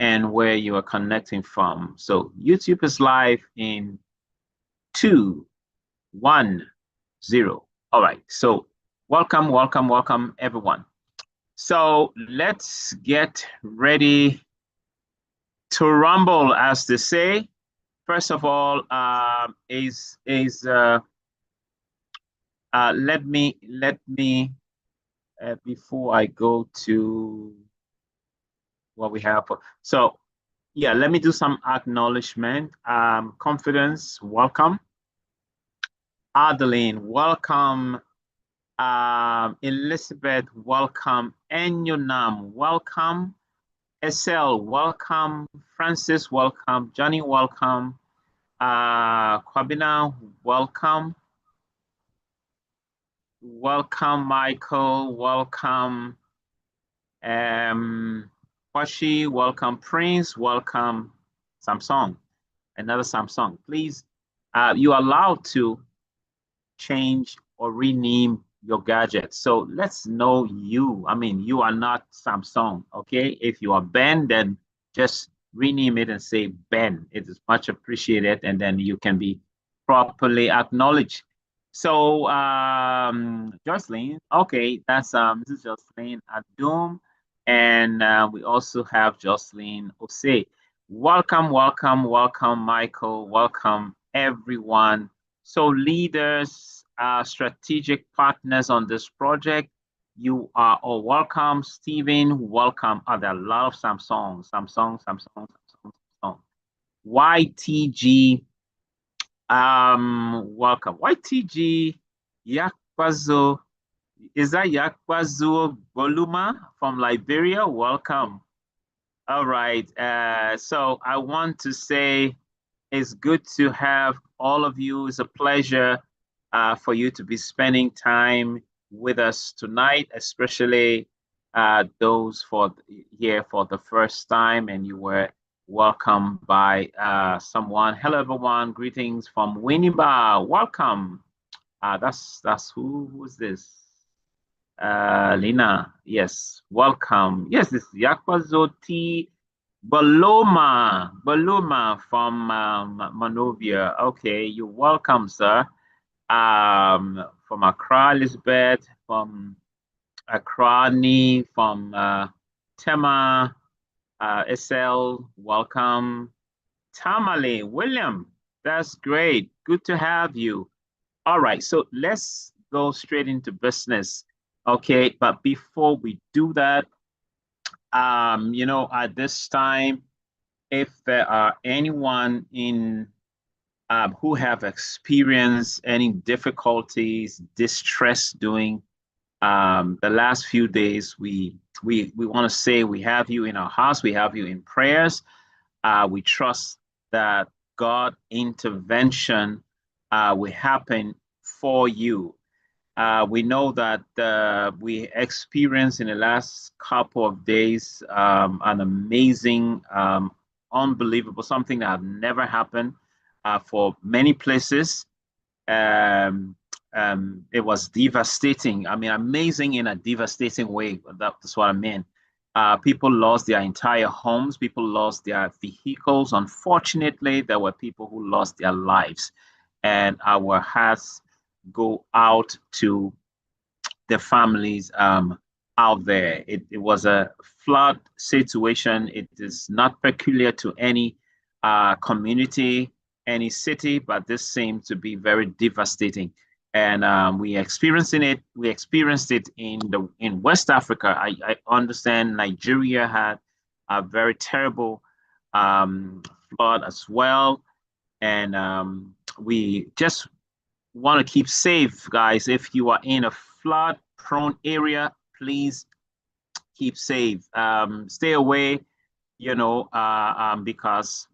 and where you are connecting from. So YouTube is live in 2, 1, 0. All right. So welcome, welcome, welcome, everyone. So let's get ready to rumble, as they say. First of all, let me before I go to what we have. So yeah, let me do some acknowledgement. Confidence, welcome. Adeline, welcome. Elizabeth, welcome. Enyonam, welcome. Estelle, welcome. Francis, welcome. Johnny, welcome. Kwabina, welcome. Welcome, Michael. Welcome. Washi, welcome. Prince, welcome. Samsung, another Samsung. Please, you are allowed to change or rename your gadget. So let's know you. I mean, you are not Samsung, okay? If you are Ben, then just rename it and say Ben. It is much appreciated, and then you can be properly acknowledged. So, Jocelyn, okay, that's Mrs. Jocelyn Adum, and we also have Jocelyn Ose. Welcome, welcome, welcome, Michael. Welcome, everyone. So leaders, strategic partners on this project, you are all welcome. Stephen, welcome. Oh, there are a lot of Samsung. YTG, welcome. YTG, Yakwazo, is that Yakwazo Boluma from Liberia? Welcome. All right. So I want to say it's good to have all of you. It's a pleasure for you to be spending time with us tonight, especially those here for the first time, and you were welcomed by someone. Hello, everyone. Greetings from Winneba. Welcome. That's who's this? Lina. Yes, welcome. Yes, this is Yakwazoti Baloma from Monrovia. Okay, you're welcome, sir. From Accra, Elizabeth, from Accra, Ni, from Tema, SL, welcome. Tamale, William, that's great. Good to have you. All right, so let's go straight into business. Okay, but before we do that, at this time, if there are anyone in who have experienced any difficulties, distress during the last few days, we want to say we have you in our house, we have you in prayers. We trust that God intervention will happen for you. We know that we experienced in the last couple of days an amazing, unbelievable, something that had never happened for many places. It was devastating. I mean, amazing in a devastating way. That's what I mean. People lost their entire homes. People lost their vehicles. Unfortunately, there were people who lost their lives. And our hearts go out to the families out there. It was a flood situation. It is not peculiar to any community, any city, but this seemed to be very devastating. And we experienced it in West Africa. I understand Nigeria had a very terrible flood as well. And we just want to keep safe, guys. If you are in a flood prone area, please keep safe. Stay away, because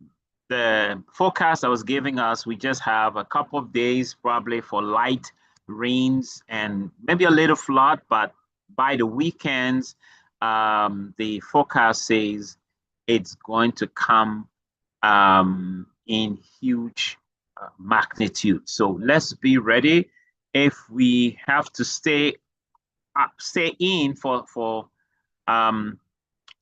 the forecast I was giving us, we just have a couple of days probably for light rains and maybe a little flood, but by the weekends, the forecast says it's going to come in huge magnitude. So let's be ready. If we have to stay in for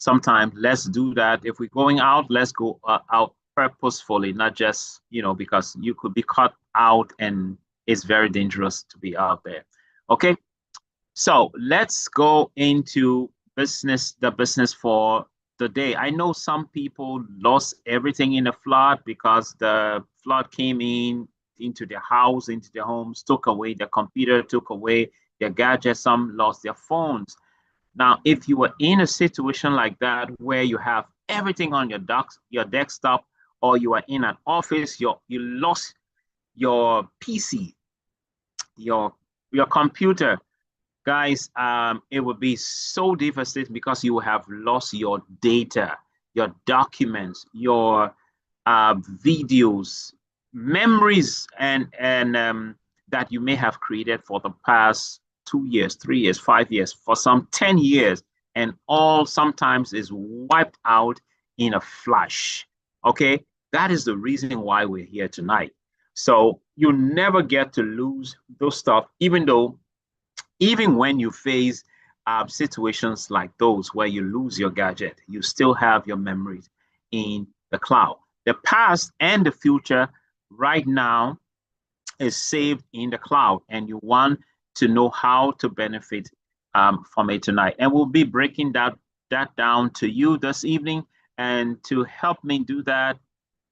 sometimes let's do that. If we're going out, let's go out purposefully, not just, because you could be caught out and it's very dangerous to be out there. Okay. So let's go into the business for the day. I know some people lost everything in the flood because the flood came into their house, into their homes, took away their computer, took away their gadgets. Some lost their phones. Now, if you were in a situation like that where you have everything on your desktop, or you are in an office, you lost your PC, your computer, guys, it would be so devastating because you have lost your data, your documents, your videos, memories, and that you may have created for the past 2 years, 3 years, 5 years, for some 10 years, and all sometimes is wiped out in a flash. Okay, that is the reason why we're here tonight. So you never get to lose those stuff, even when you face situations like those where you lose your gadget, you still have your memories in the cloud. The past and the future right now is saved in the cloud, and you want to know how to benefit from it tonight. And we'll be breaking that down to you this evening. And to help me do that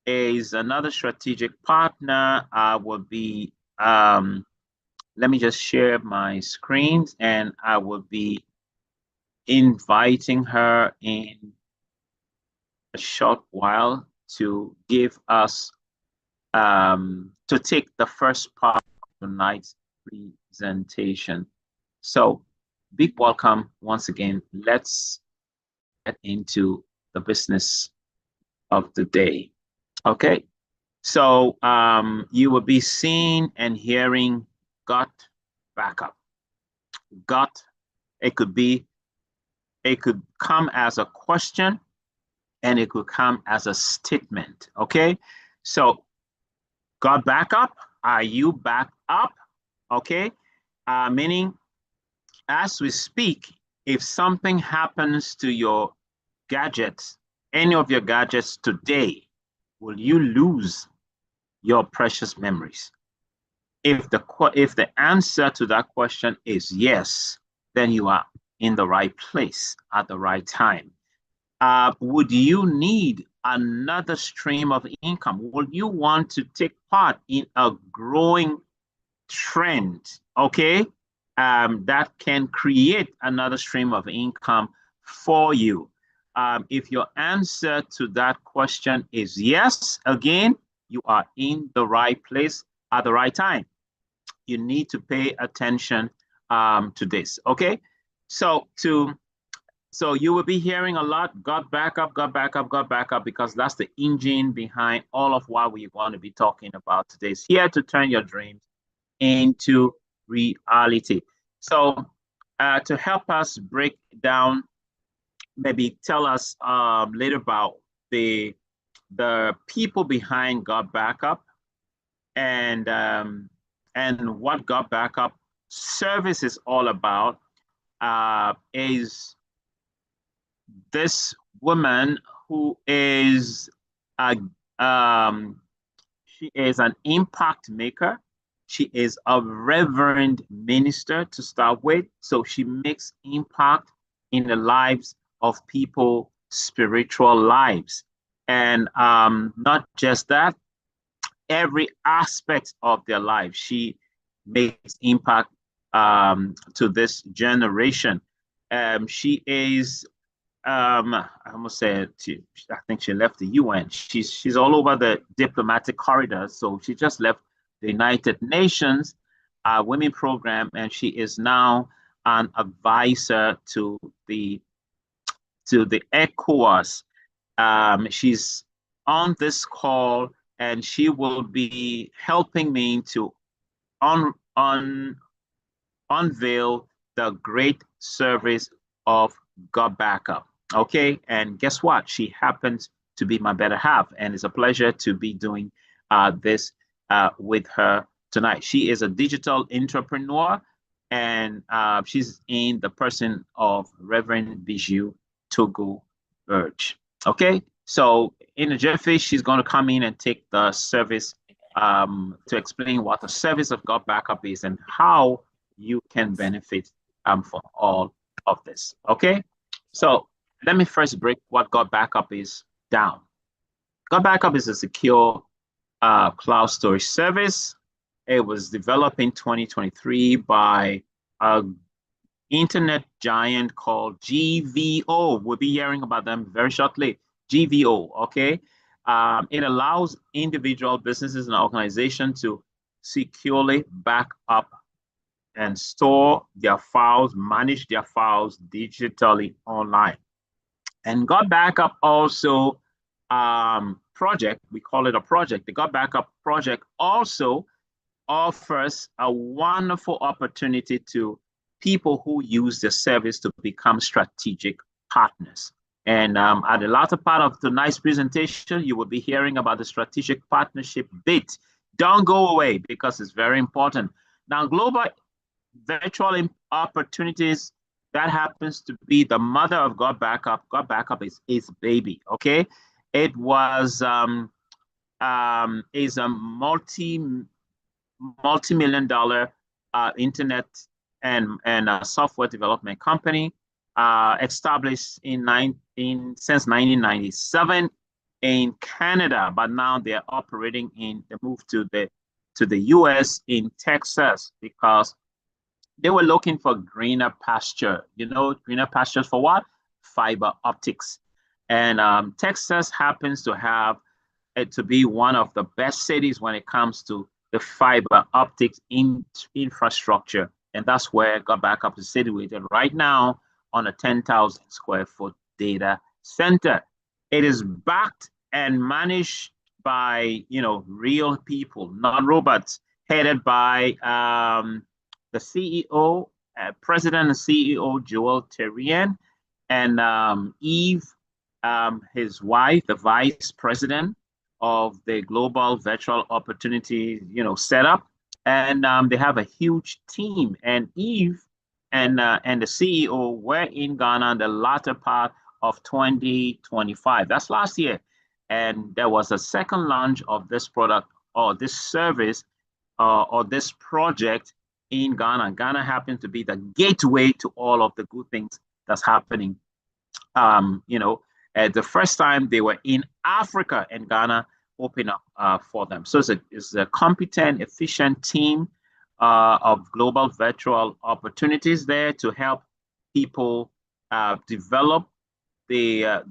is another strategic partner. Will be let me just share my screens, and I will be inviting her in a short while to give us to take the first part of tonight's presentation. So big welcome once again. Let's get into the business of the day. Okay, so you will be seeing and hearing gut backup. Gut, it could come as a question, and it could come as a statement. Okay, so gut backup, are you backed up? Okay, meaning as we speak, if something happens to your gadgets, any of your gadgets today, will you lose your precious memories? If the answer to that question is yes, then you are in the right place at the right time. Would you need another stream of income? Would you want to take part in a growing trend, okay, that can create another stream of income for you? If your answer to that question is yes, again, you are in the right place at the right time. You need to pay attention to this, okay? So you will be hearing a lot, gut backup, because that's the engine behind all of what we want to be talking about today. It's here to turn your dreams into reality. So to help us break down, maybe tell us later about the people behind gut backup, and what gut backup service is all about, is this woman who is she is an impact maker. She is a reverend minister to start with, so she makes impact in the lives of people, spiritual lives, and not just that, every aspect of their life. She makes impact to this generation. She is, I almost said, I think she left the UN. She's all over the diplomatic corridor. So she just left the United Nations Women Program, and she is now an advisor to the ECOWAS. She's on this call, and she will be helping me to unveil the great service of gut backup. Okay, and guess what? She happens to be my better half, and it's a pleasure to be doing this with her tonight. She is a digital entrepreneur, and she's in the person of Reverend Bijou Togo Urge. Okay, so in a jiffy, she's going to come in and take the service to explain what the service of God Backup is and how you can benefit from all of this. Okay, so let me first break what God Backup is down. God Backup is a secure cloud storage service. It was developed in 2023 by a internet giant called GVO. We'll be hearing about them very shortly. GVO, okay? It allows individual businesses and organizations to securely back up and store their files, manage their files digitally online. And God Backup also project, we call it a project. The God Backup project also offers a wonderful opportunity to people who use the service to become strategic partners. And at the latter part of tonight's presentation, you will be hearing about the strategic partnership bit. Don't go away because it's very important. Now, global virtual opportunities, that happens to be the mother of God Backup. God Backup is baby, okay? It was is a multi-million dollar internet and software development company established since 1997 in Canada, but now they're operating they moved to the US in Texas because they were looking for greener pasture. You know, greener pastures for what? Fiber optics. And Texas happens to have it to be one of the best cities when it comes to the fiber optics infrastructure. And that's where God Backup is situated right now on a 10,000 square foot data center. It is backed and managed by, real people, not robots, headed by the CEO, President and CEO Joel Terrien, and Eve, his wife, the Vice President of the Global Virtual Opportunity, setup, and they have a huge team. And Eve and the CEO were in Ghana the latter part of 2025. That's last year, and there was a second launch of this product or this service or this project in Ghana. Ghana happened to be the gateway to all of the good things that's happening. The first time they were in Africa and Ghana opened up for them. So it's a competent, efficient team of global virtual opportunities there to help people develop a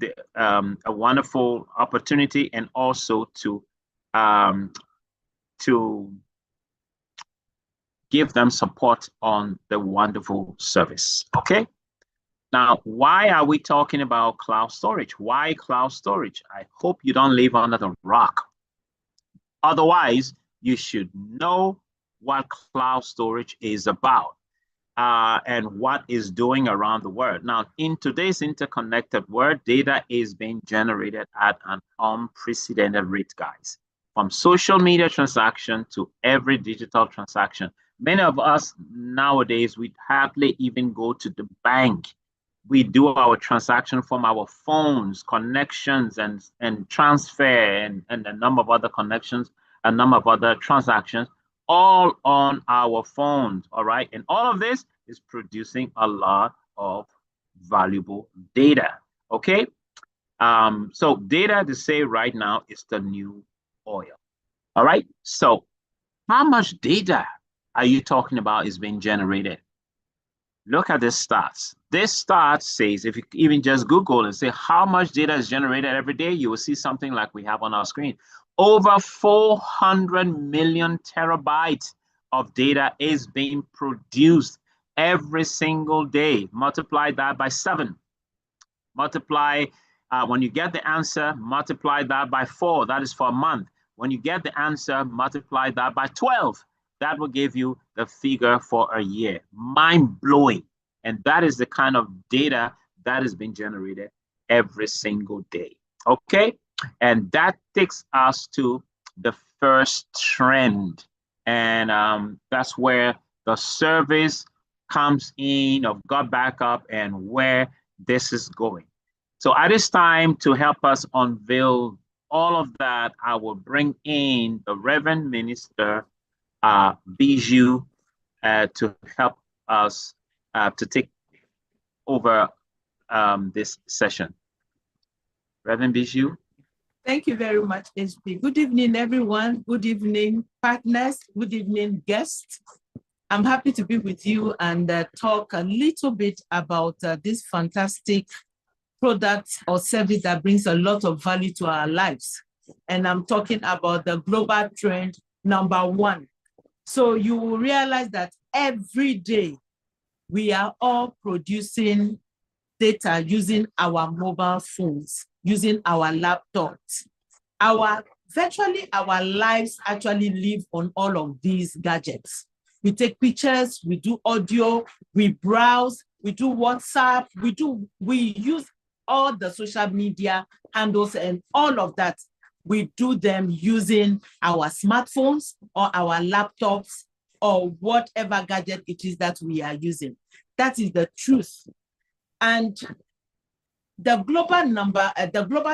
wonderful opportunity and also to give them support on the wonderful service. Okay. Now, why are we talking about cloud storage? Why cloud storage? I hope you don't live under the rock. Otherwise, you should know what cloud storage is about and what is doing around the world. Now, in today's interconnected world, data is being generated at an unprecedented rate, guys. From social media transaction to every digital transaction. Many of us nowadays, we hardly even go to the bank. We do our transaction from our phones, connections, and transfer, and a number of other connections, a number of other transactions, all on our phones, all right? And all of this is producing a lot of valuable data, okay? So data, to say right now, is the new oil, all right? So how much data are you talking about is being generated? Look at this stats. This stat says, if you even just Google and say how much data is generated every day, you will see something like we have on our screen. Over 400 million terabytes of data is being produced every single day. Multiply that by 7. Multiply, when you get the answer, multiply that by 4. That is for a month. When you get the answer, multiply that by 12. That will give you the figure for a year. Mind-blowing. And that is the kind of data that is being generated every single day. Okay? And that takes us to the first trend. And that's where the service comes in of God Backup and where this is going. So at this time, to help us unveil all of that, I will bring in the Reverend Minister Bijou to help us to take over this session. Reverend Bijou. Thank you very much, HP. Good evening, everyone. Good evening, partners. Good evening, guests. I'm happy to be with you and talk a little bit about this fantastic product or service that brings a lot of value to our lives. And I'm talking about the global trend #1. So you will realize that every day we are all producing data using our mobile phones, using our laptops. Virtually our lives actually live on all of these gadgets. We take pictures, we do audio, we browse, we do WhatsApp, we use all the social media handles and all of that. We do them using our smartphones or our laptops or whatever gadget it is that we are using. That is the truth. And the global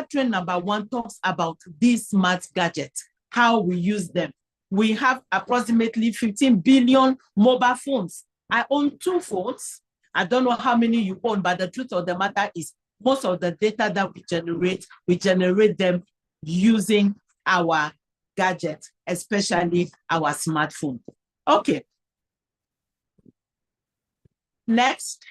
trend #1 talks about these smart gadgets, how we use them. We have approximately 15 billion mobile phones. I own 2 phones. I don't know how many you own, but the truth of the matter is most of the data that we generate them using our gadgets, especially our smartphone. Okay. Next.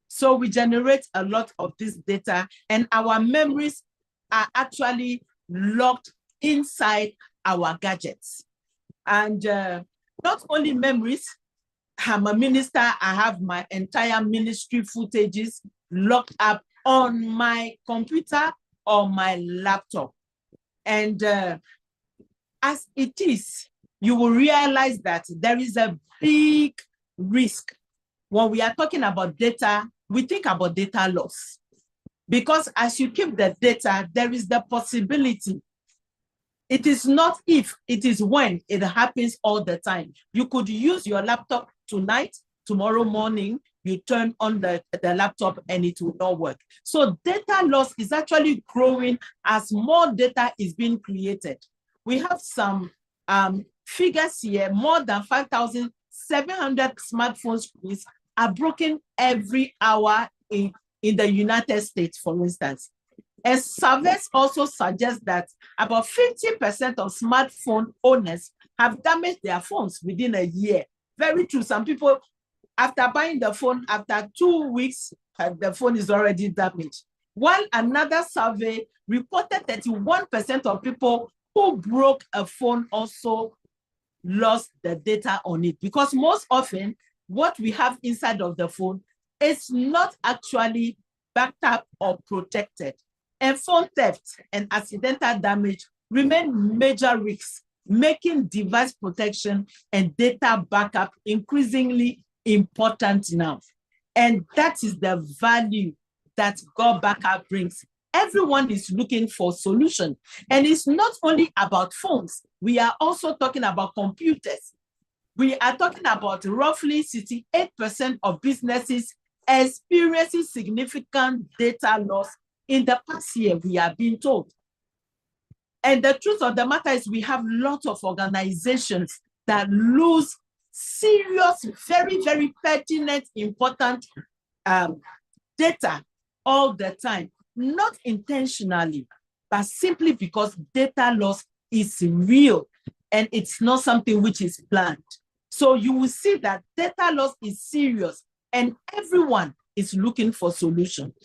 So we generate a lot of this data and our memories are actually locked inside our gadgets. And not only memories, I'm a minister, I have my entire ministry footages locked up on my computer or my laptop. And as it is, you will realize that there is a big risk. When we are talking about data, we think about data loss. Because as you keep the data, there is the possibility. It is not if, it is when it happens all the time. You could use your laptop tonight, tomorrow morning, you turn on the laptop and it will not work. So data loss is actually growing as more data is being created. We have some figures here. More than 5,700 smartphone screens are broken every hour in the United States, for instance. And surveys also suggest that about 50% of smartphone owners have damaged their phones within a year. Very true. Some people, after buying the phone, after 2 weeks, the phone is already damaged. While another survey reported that 31% of people who broke a phone also lost the data on it, because most often what we have inside of the phone is not actually backed up or protected. And phone theft and accidental damage remain major risks, making device protection and data backup increasingly important now. And that is the value that Go Backup brings. Everyone is looking for solutions. And it's not only about phones. We are also talking about computers. We are talking about roughly 68% of businesses experiencing significant data loss in the past year, we are being told. And the truth of the matter is we have lots of organizations that lose serious, very, very pertinent, important data all the time, not intentionally, but simply because data loss is real and it's not something which is planned. So you will see that data loss is serious and everyone is looking for solutions.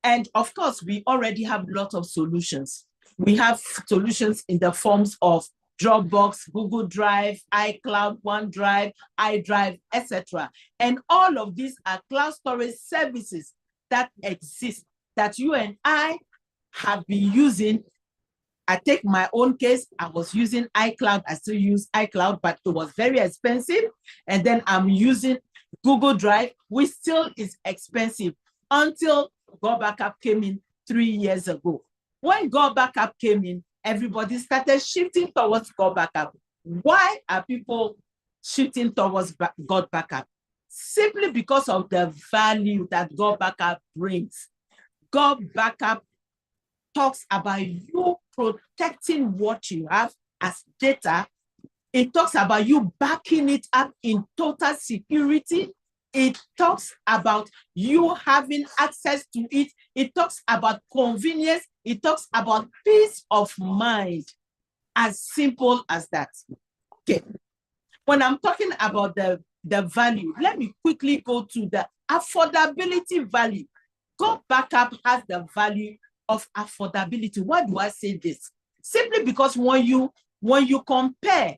And of course, we already have a lot of solutions. We have solutions in the forms of Dropbox, Google Drive, iCloud, OneDrive, iDrive, etc. And all of these are cloud storage services that exist that you and I have been using. I take my own case, I was using iCloud, I still use iCloud, but it was very expensive. And then I'm using Google Drive, which still is expensive until Go Backup came in 3 years ago. When Go Backup came in, everybody started shifting towards Go Backup. Why are people shifting towards Go Backup? simply because of the value that God Backup brings. God Backup talks about you protecting what you have as data. It talks about you backing it up in total security. It talks about you having access to it. It talks about convenience. It talks about peace of mind. As simple as that. Okay. When I'm talking about the value, let me quickly go to the affordability value. God Backup has the value of affordability. Why do I say this? Simply because when you compare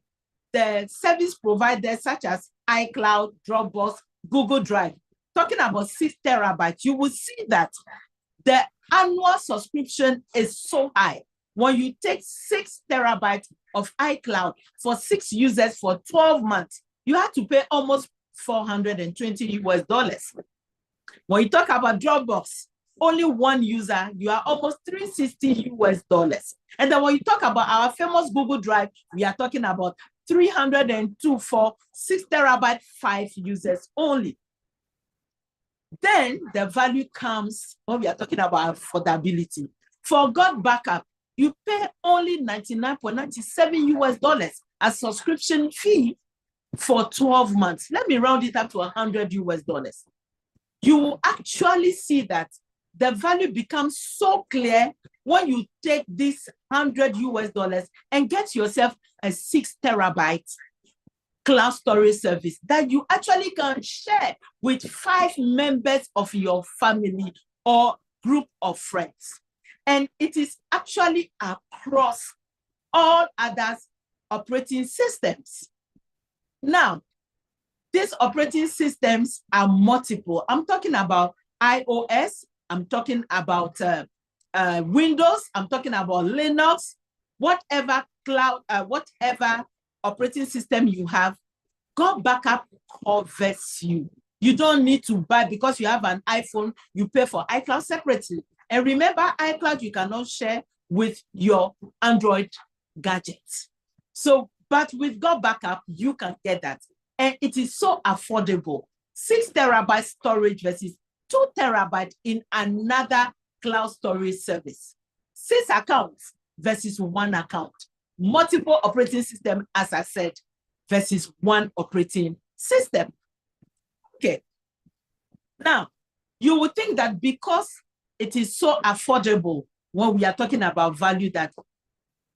the service providers such as iCloud, Dropbox, Google Drive, talking about 6 terabytes, you will see that the annual subscription is so high. When you take 6 terabytes of iCloud for 6 users for 12 months, you have to pay almost $420 US. When you talk about Dropbox, only 1 user, you are almost $360 US. And then when you talk about our famous Google Drive, we are talking about 302 for 6 terabyte, 5 users only. Then the value comes when we are talking about affordability. For God Backup, you pay only $99.97 US as subscription fee for 12 months. Let me round it up to $100 US. You will actually see that the value becomes so clear when you take this $100 US and get yourself a 6 terabyte cloud storage service that you actually can share with 5 members of your family or group of friends. And it is actually across all other operating systems. Now, these operating systems are multiple. I'm talking about iOS, I'm talking about Windows, I'm talking about Linux, whatever cloud, whatever operating system you have, God Backup covers you. You don't need to buy because you have an iPhone, you pay for iCloud separately. And remember, iCloud you cannot share with your Android gadgets. So, but with God Backup, you can get that. And it is so affordable. 6 terabyte storage versus 2 terabyte in another cloud storage service. 6 accounts versus 1 account. Multiple operating system, as I said, versus 1 operating system. Okay. Now, you would think that because it is so affordable when we are talking about value that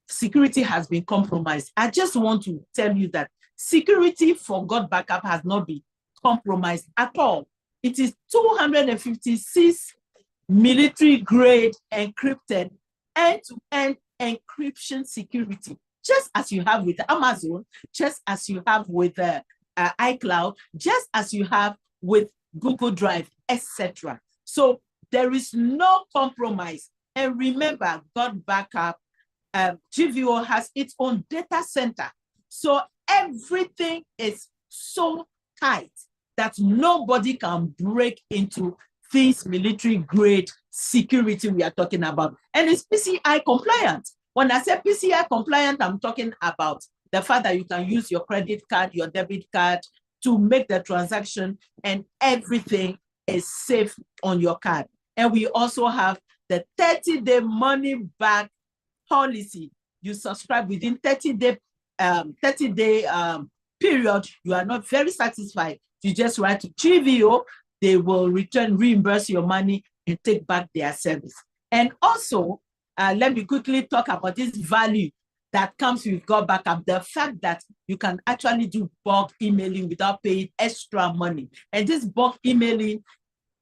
security has been compromised. I just want to tell you that security for God Backup has not been compromised at all. It is 256 military grade encrypted end-to-end encryption security, just as you have with Amazon, just as you have with iCloud, just as you have with Google Drive, etc. So there is no compromise. And remember, God Backup, GVO has its own data center. So everything is so tight that nobody can break into this military grade security we are talking about. And it's PCI compliant. When I say PCI compliant, I'm talking about the fact that you can use your credit card, your debit card to make the transaction, and everything is safe on your card. And we also have the 30-day money back policy. You subscribe within 30-day period, you are not very satisfied, you just write to GVO, they will reimburse your money and take back their service. And also, let me quickly talk about this value that comes with God Backup, the fact that you can actually do bulk emailing without paying extra money. And this bulk emailing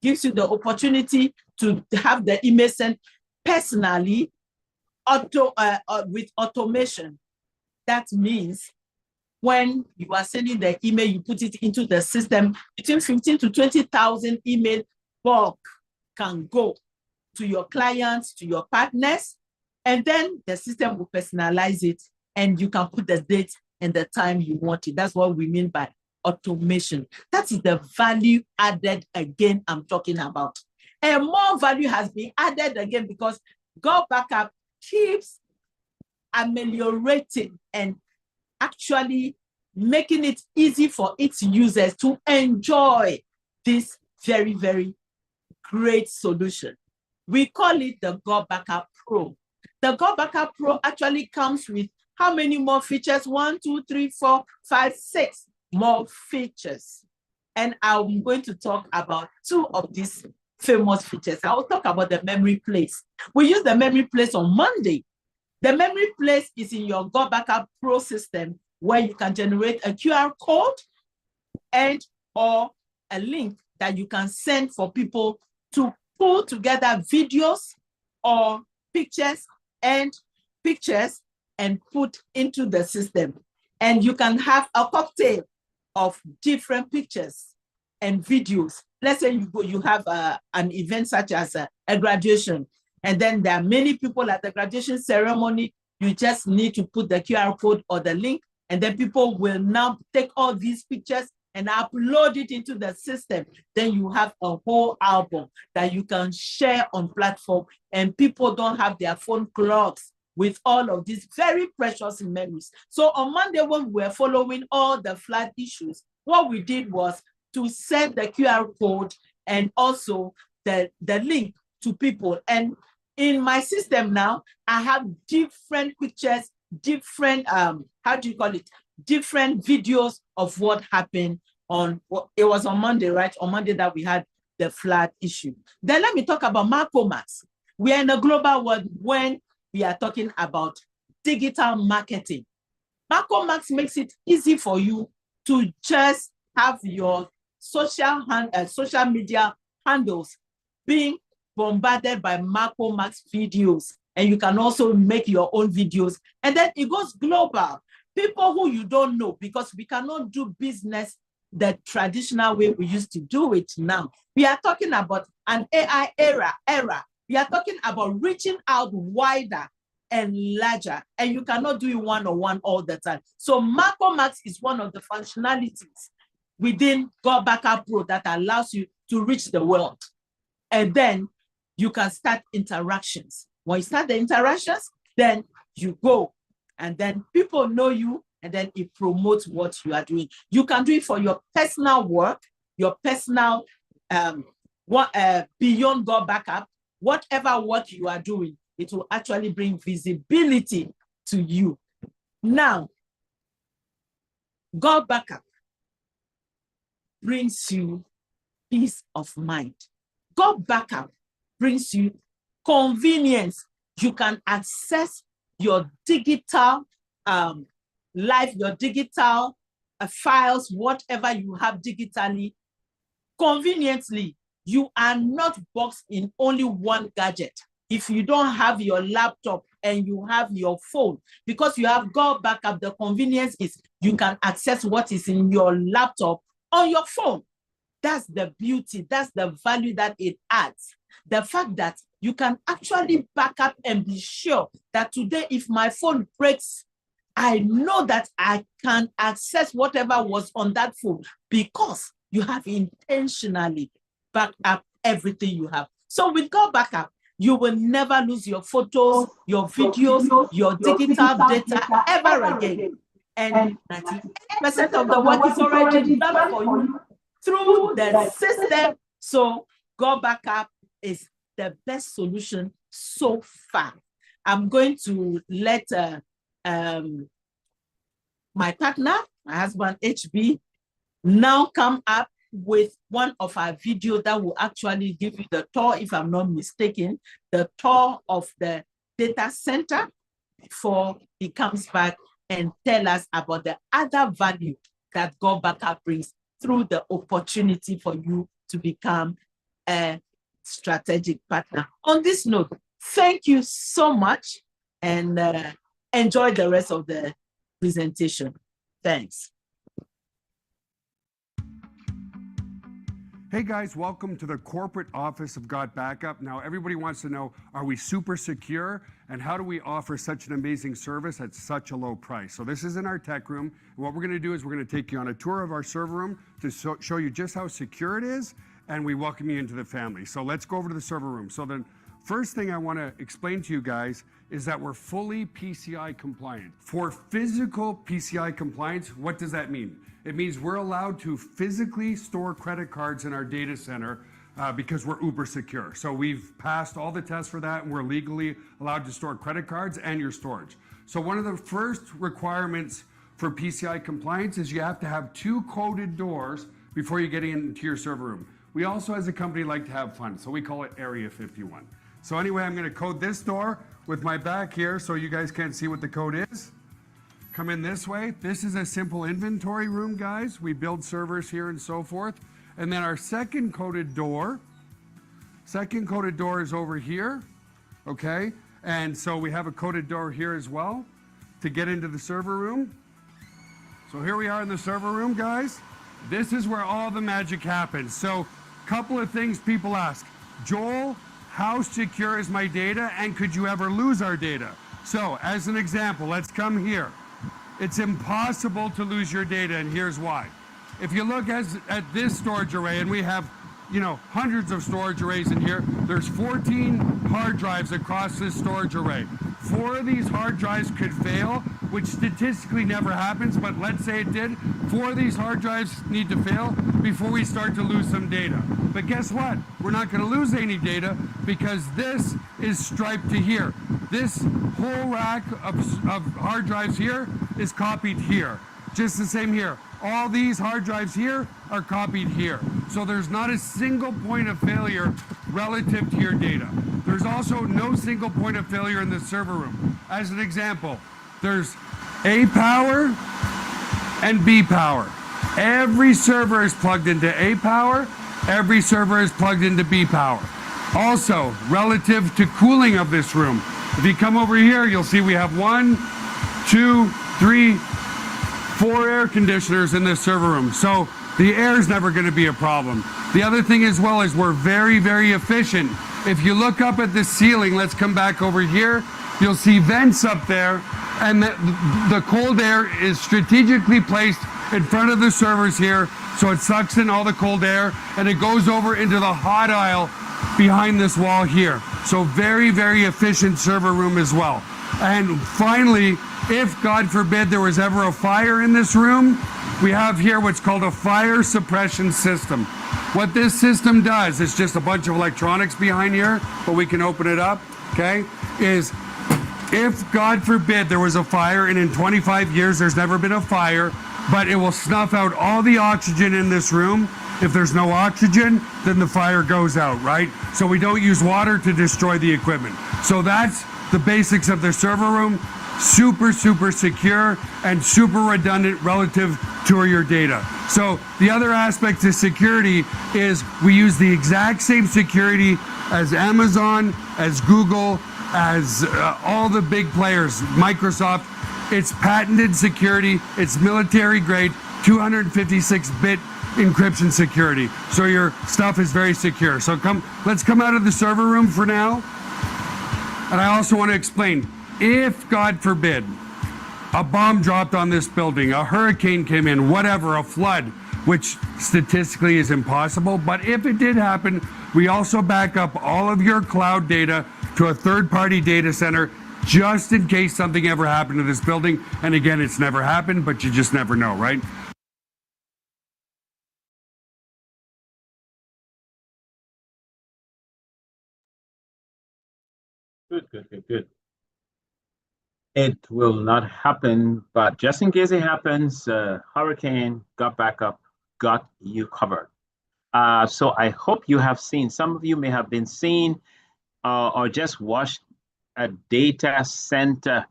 gives you the opportunity to have the email sent personally, with automation. That means when you are sending the email, you put it into the system, between 15 to 20,000 email bulk can go to your clients, to your partners, and then the system will personalize it and you can put the date and the time you want it. That's what we mean by automation. That is the value added again I'm talking about. And more value has been added again because God Backup keeps ameliorating and actually making it easy for its users to enjoy this very, very great solution. We call it the Go Backup Pro. The Go Backup Pro actually comes with how many more features? 1, 2, 3, 4, 5, 6 more features. And I'm going to talk about 2 of these famous features. I'll talk about the memory place. We use the memory place on Monday. The memory place is in your Go Backup Pro system, where you can generate a QR code and or a link that you can send for people to pull together videos or pictures and put into the system. And you can have a cocktail of different pictures and videos. Let's say you have an event such as a graduation, and then there are many people at the graduation ceremony. You just need to put the QR code or the link, and then people will now take all these pictures and upload it into the system. Then you have a whole album that you can share on platform, and people don't have their phone clocks with all of these very precious memories. So on Monday, when we were following all the flood issues, what we did was to send the QR code and also the link to people. And in my system now, I have different pictures, different, different videos of what happened on, it was on Monday, right? On Monday that we had the flood issue. Then let me talk about MarcoMax. We are in a global world when we are talking about digital marketing. MarcoMax makes it easy for you to just have your social media handles being bombarded by MarcoMax videos, and you can also make your own videos, and then it goes global. People who you don't know, because we cannot do business the traditional way we used to do it now. We are talking about an AI era. We are talking about reaching out wider and larger, and you cannot do it one-on-one all the time. So MarcoMax is one of the functionalities within Go Backup Pro that allows you to reach the world. And then you can start interactions. When you start the interactions, then you go, and then people know you, and then it promotes what you are doing. You can do it for your personal work, your personal, beyond Go Backup, whatever work you are doing, it will actually bring visibility to you. Now, Go Backup brings you peace of mind. Go Backup brings you convenience. You can access your digital life, your digital files, whatever you have digitally, conveniently. You are not boxed in only one gadget. If you don't have your laptop and you have your phone, because you have Go Backup, the convenience is you can access what is in your laptop on your phone. That's the beauty, that's the value that it adds. The fact that you can actually back up and be sure that today, if my phone breaks, I know that I can access whatever was on that phone because you have intentionally backed up everything you have. So with Go Backup, you will never lose your photos, your videos, your digital data ever again. And 98% of the work is already done for you through the system. So Go Backup is the best solution so far. I'm going to let my partner, my husband HB, now come up with one of our videos that will actually give you the tour, if I'm not mistaken, the tour of the data center before he comes back and tell us about the other value that Go Backup brings through the opportunity for you to become a strategic partner. On this note, thank you so much, and enjoy the rest of the presentation. Thanks. Hey guys, welcome to the corporate office of Go Backup. Now everybody wants to know, are we super secure? And how do we offer such an amazing service at such a low price? So this is in our tech room. And what we're gonna do is we're gonna take you on a tour of our server room to show you just how secure it is, and we welcome you into the family. So let's go over to the server room. So then First thing I want to explain to you guys is that we're fully PCI compliant. For physical PCI compliance, what does that mean? It means we're allowed to physically store credit cards in our data center because we're uber secure. So we've passed all the tests for that, and we're legally allowed to store credit cards and your storage. So one of the first requirements for PCI compliance is you have to have 2 coded doors before you get into your server room. We also, as a company, like to have fun, so we call it Area 51. So anyway, I'm gonna code this door with my back here so you guys can't see what the code is. Come in this way. This is a simple inventory room, guys. We build servers here and so forth. And then our second coded door is over here, okay? And so we have a coded door here as well to get into the server room. So here we are in the server room, guys. This is where all the magic happens. So couple of things people ask. Joel, how secure is my data, and could you ever lose our data? So as an example, let's come here. It's impossible to lose your data, and here's why. If you look at this storage array, and we have, hundreds of storage arrays in here, there's 14 hard drives across this storage array. 4 of these hard drives could fail, which statistically never happens, but let's say it did. 4 of these hard drives need to fail before we start to lose some data. But guess what? We're not going to lose any data because this is striped to here. This whole rack of hard drives here is copied here. Just the same here. All these hard drives here are copied here. So there's not a single point of failure relative to your data. There's also no single point of failure in the server room. As an example, there's A power and B power. Every server is plugged into A power. Every server is plugged into B power. Also, relative to cooling of this room, if you come over here, you'll see we have 1, 2, 3, 4 air conditioners in this server room. So the air is never going to be a problem. The other thing as well is we're very, very efficient. If you look up at the ceiling, let's come back over here, you'll see vents up there, and the cold air is strategically placed in front of the servers here, so it sucks in all the cold air, and it goes over into the hot aisle behind this wall here. So very, very efficient server room as well. And finally, if God forbid there was ever a fire in this room, we have here what's called a fire suppression system. What this system does, it's just a bunch of electronics behind here, but we can open it up, okay, is if God forbid there was a fire, and in 25 years there's never been a fire, but it will snuff out all the oxygen in this room. If there's no oxygen, then the fire goes out, right? So we don't use water to destroy the equipment. So that's the basics of the server room. Super, super secure and super redundant relative to your data. So the other aspect to security is we use the exact same security as Amazon, as Google, as all the big players, Microsoft. It's patented security. It's military grade, 256-bit encryption security. So your stuff is very secure. So let's come out of the server room for now. And I also want to explain, if God forbid a bomb dropped on this building, a hurricane came in, whatever, a flood, which statistically is impossible, but if it did happen, we also back up all of your cloud data to a third-party data center just in case something ever happened to this building. And again, it's never happened, but you just never know, right? Good. It will not happen, but just in case it happens, hurricane, got backup, got you covered. So I hope you have seen, some of you may have been seeing or just watched a data center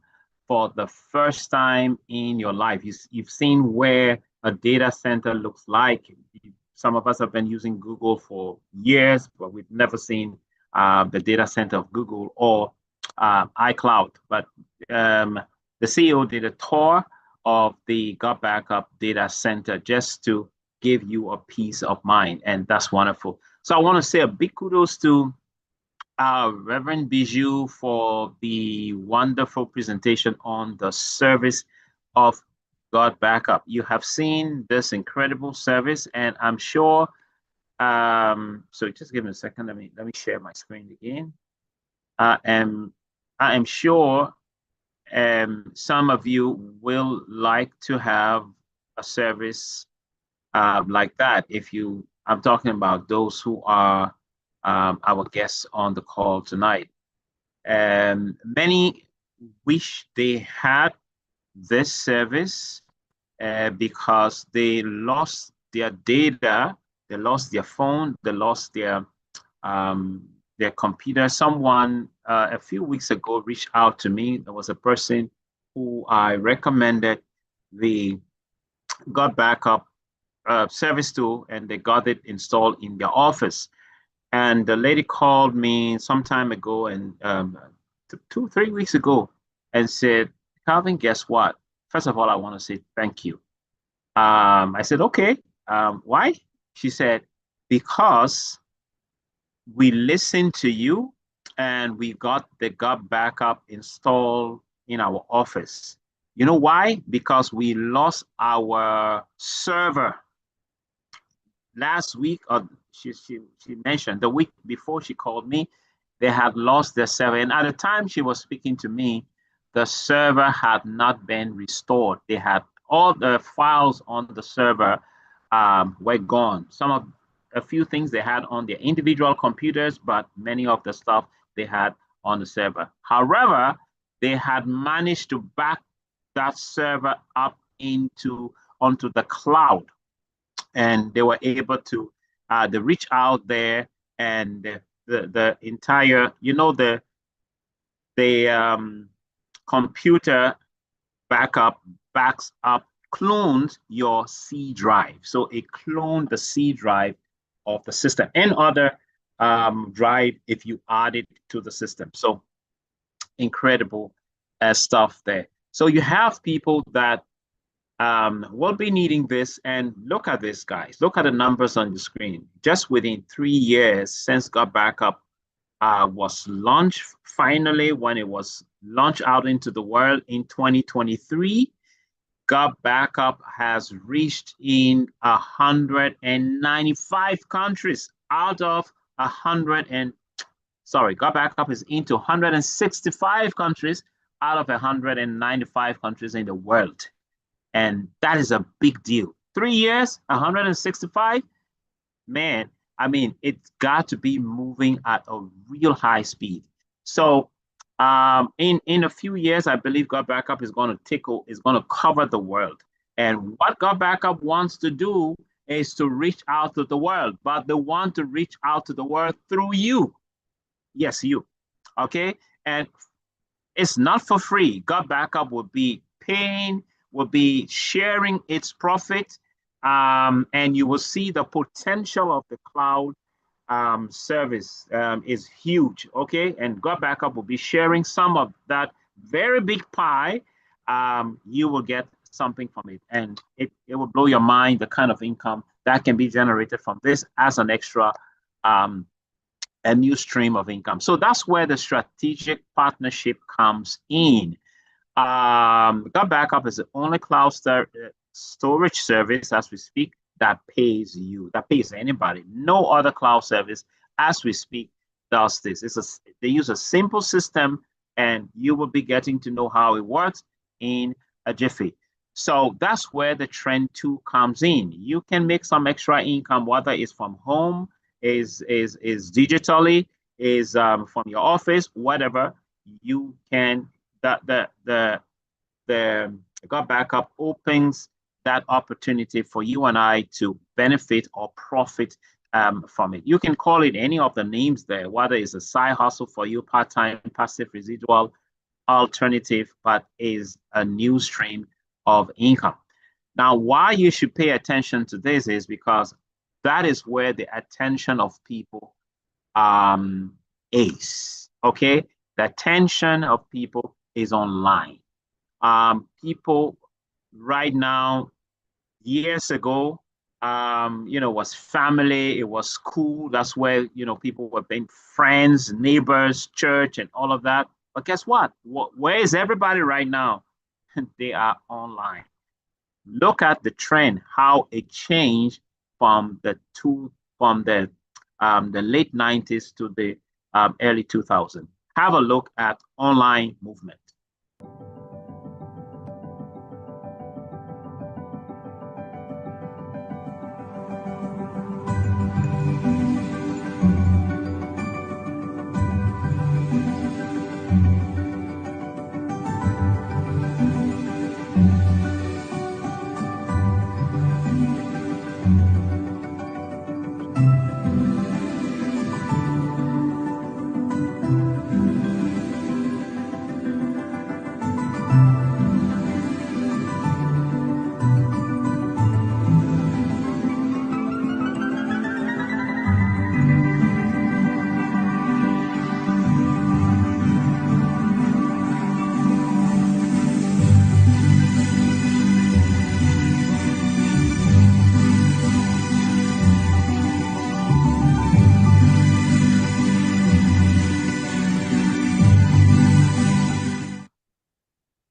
for the first time in your life. You've seen where a data center looks like. Some of us have been using Google for years, but we've never seen the data center of Google or iCloud. But the CEO did a tour of the God Backup data center just to give you a peace of mind, and that's wonderful. So I want to say a big kudos to Reverend Bijou for the wonderful presentation on the service of God Backup. You have seen this incredible service, and I'm sure. So just give me a second. Let me share my screen again. And I am sure some of you will like to have a service like that. I'm talking about those who are our guests on the call tonight. Many wish they had this service because they lost their data, they lost their phone, they lost their computer. Someone a few weeks ago reached out to me. There was a person who I recommended the God Backup service to, and they got it installed in their office. And the lady called me some time ago, and 3 weeks ago, and said, Calvin, guess what? First of all, I want to say thank you. I said, okay. Why? She said, because we listened to you and we got the God Backup installed in our office. You know why? Because we lost our server last week. She mentioned the week before she called me, they had lost their server. And at the time she was speaking to me, the server had not been restored. They had all the files on the server were gone. A few things they had on their individual computers, but many of the stuff they had on the server. However, they had managed to back that server up onto the cloud, and they were able to they reach out there, and the entire, the computer backs up, clones your C drive. So it cloned the C drive of the system and other drive if you add it to the system. So incredible stuff there. So you have people that will be needing this. And look at this, guys. Look at the numbers on the screen. Just within 3 years since God Backup was launched, finally, when it was launched out into the world in 2023, God Backup has reached in 195 countries out of God Backup is into 165 countries out of 195 countries in the world. And that is a big deal. 3 years, 165, man, I mean, it's got to be moving at a real high speed. So in a few years, I believe God Backup is going to cover the world. And what God Backup wants to do is to reach out to the world, but they want to reach out to the world through you. Yes, you. Okay. And it's not for free. God Backup will be paying, will be sharing its profit. And you will see the potential of the cloud service is huge, okay? And God Backup will be sharing some of that very big pie. You will get something from it, and it will blow your mind, the kind of income that can be generated from this as an extra, a new stream of income. So that's where the strategic partnership comes in. God Backup is the only cloud storage service as we speak that pays you, that pays anybody. No other cloud service as we speak does this. They use a simple system, and you will be getting to know how it works in a jiffy. So that's where the Trend 2 comes in. You can make some extra income, whether it's from home, is digitally, is from your office, whatever. You can. The God Backup opens that opportunity for you and I to benefit or profit from it. You can call it any of the names there, whether it's a side hustle for you, part-time, passive, residual, alternative, but is a new stream of income. Now, why you should pay attention to this is because that is where the attention of people is, okay? The attention of people is online. People right now, years ago, was family, it was school. That's where, people were being friends, neighbors, church, and all of that. But guess what? Where is everybody right now? They are online. Look at the trend, how it changed from the late 90s to the early 2000s. have a look at online movement.